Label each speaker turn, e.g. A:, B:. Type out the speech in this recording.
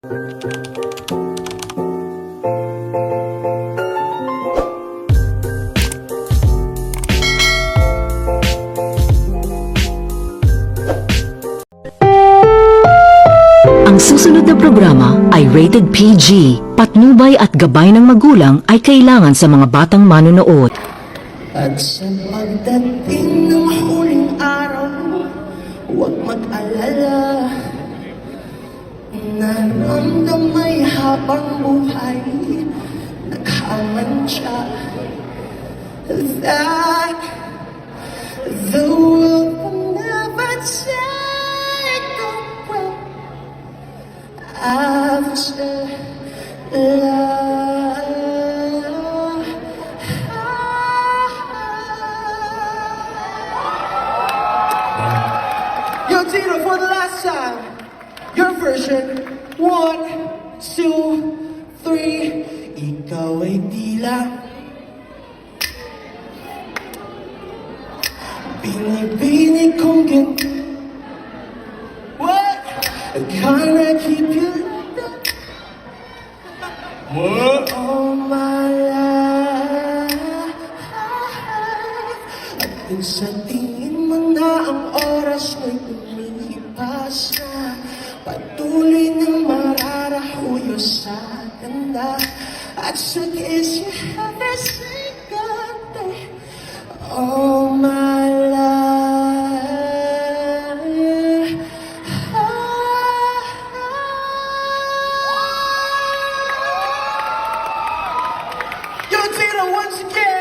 A: Ang susunod na programa ay rated PG. Patnubay at gabay ng magulang ay kailangan sa mga batang manonood.
B: At sa pagdating ng huling araw, huwag mag-alala. Naramdamay habang buhay, naghamantya. That the world will never take away after love. Yo, Tito, for the last time, your version. 1, 2, 3. Ikaw ay tila binibinig kong ginto. What? Can I keep you like that? What? All my life. At kung sa tingin mo na ang oras mo'y lumipas na, patuloy na mararahuyo sa ganda. At sa kiss you have a single day. All my life. Yo, Tito, once again.